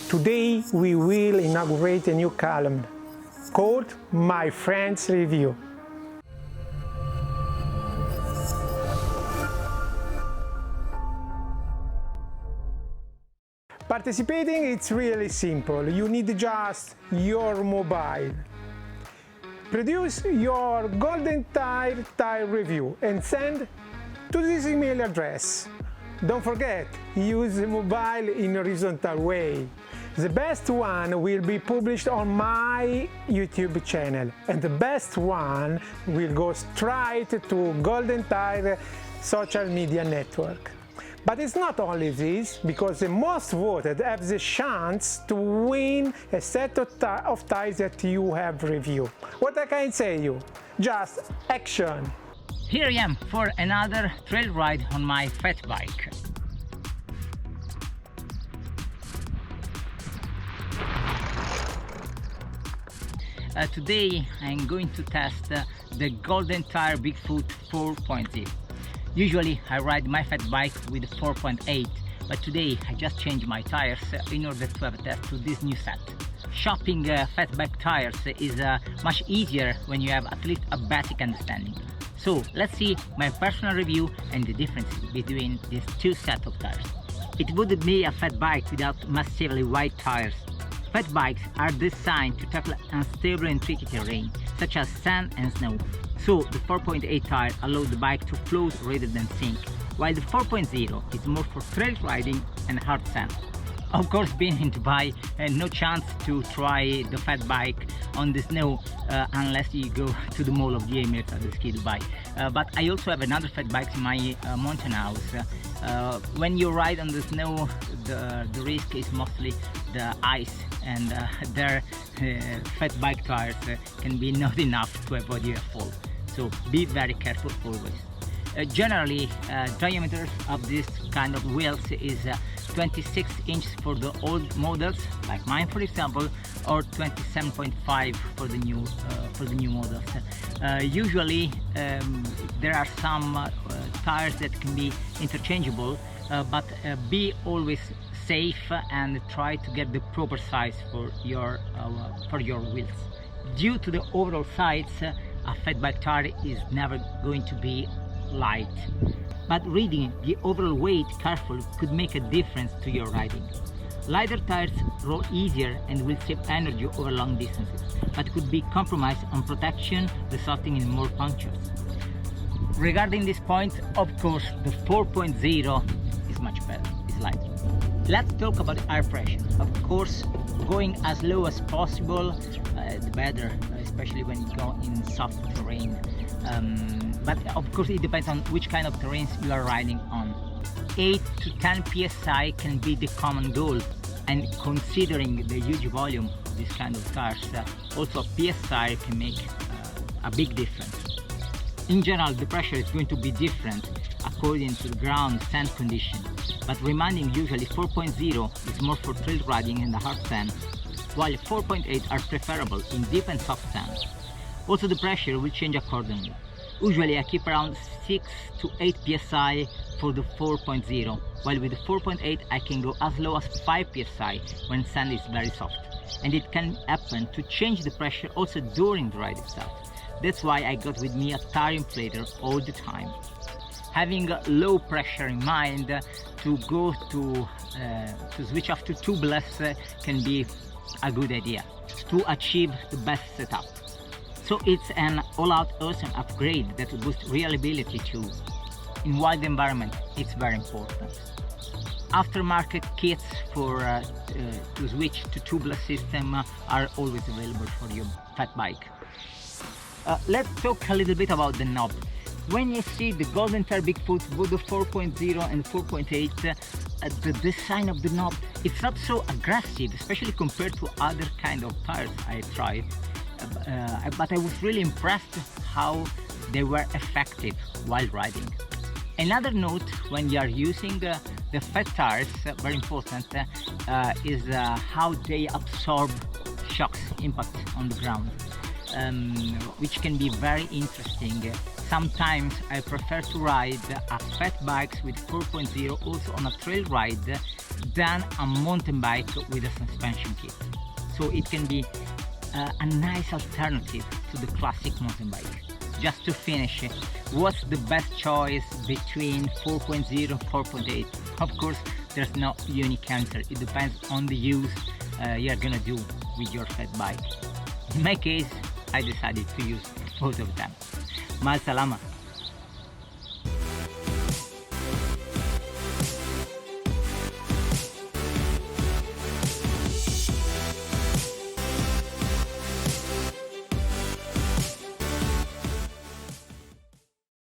Today we will inaugurate a new column called My Friend's Review. Participating, it's really simple. You need just your mobile. Produce your Goldentyre tire review and send to this email address. Don't forget, use the mobile in a horizontal way. The best one will be published on my YouTube channel, and the best one will go straight to Goldentyre social media network. But it's not only this, because the most voted have the chance to win a set of tires that you have reviewed. What I can say you? Just action! Here I am for another trail ride on my fat bike. Today I'm going to test the Goldentyre GTBIG FOOT 4.0. Usually I ride my fat bike with 4.8, but today I just changed my tires in order to have a test to this new set. Shopping fat bike tires is much easier when you have at least a basic understanding. So let's see my personal review and the differences between these two sets of tires. It wouldn't be a fat bike without massively wide tires. Fat bikes are designed to tackle unstable and tricky terrain, such as sand and snow. So the 4.8 tire allows the bike to float rather than sink, while the 4.0 is more for trail riding and hard sand. Of course, being in Dubai, no chance to try the fat bike on the snow unless you go to the Mall of the Emirates at the Ski Dubai. But I also have another fat bike in my mountain house. When you ride on the snow, the risk is mostly the ice, and their fat bike tires can be not enough to avoid your fall. So be very careful always. Generally, diameters of this kind of wheels is 26 inches for the old models, like mine for example, or 27.5 for the new models. Usually there are some tires that can be interchangeable, but be always safe and try to get the proper size for your wheels. Due to the overall size, a fat bike tire is never going to be light, but reading the overall weight carefully could make a difference to your riding. Lighter tires roll easier and will save energy over long distances, but could be compromised on protection, resulting in more punctures. Regarding this point, of course, the 4.0 is much better, it's lighter. Let's talk about air pressure. Of course, going as low as possible, the better, especially when you go in soft terrain. But of course it depends on which kind of terrains you are riding on. 8 to 10 psi can be the common goal, and considering the huge volume of this kind of tires, also psi can make a big difference. In general, the pressure is going to be different according to the ground sand condition, but reminding usually 4.0 is more for trail riding in the hard sand, while 4.8 are preferable in deep and soft sand. Also the pressure will change accordingly. Usually I keep around 6 to 8 psi for the 4.0, while with the 4.8 I can go as low as 5 psi when sand is very soft. And it can happen to change the pressure also during the ride itself. That's why I got with me a tire inflator all the time. Having low pressure in mind, to go to switch off to tubeless can be a good idea to achieve the best setup. So it's an all-out awesome upgrade that will boost reliability too. In wild environment, it's very important. Aftermarket kits for to switch to tubeless system are always available for your fat bike. Let's talk a little bit about the knob. When you see the Goldentyre GTBIG FOOT, both the 4.0 and 4.8, the design of the knob, it's not so aggressive, especially compared to other kind of tires I tried. But I was really impressed how they were effective while riding. Another note when you are using the fat tires, very important, is how they absorb shocks, impact on the ground, which can be very interesting. Sometimes I prefer to ride a fat bikes with 4.0 also on a trail ride than a mountain bike with a suspension kit. So it can be a nice alternative to the classic mountain bike. Just to finish, what's the best choice between 4.0 and 4.8? Of course, there's no unique answer. It depends on the use you're gonna do with your fat bike. In my case, I decided to use both of them. Ma salama.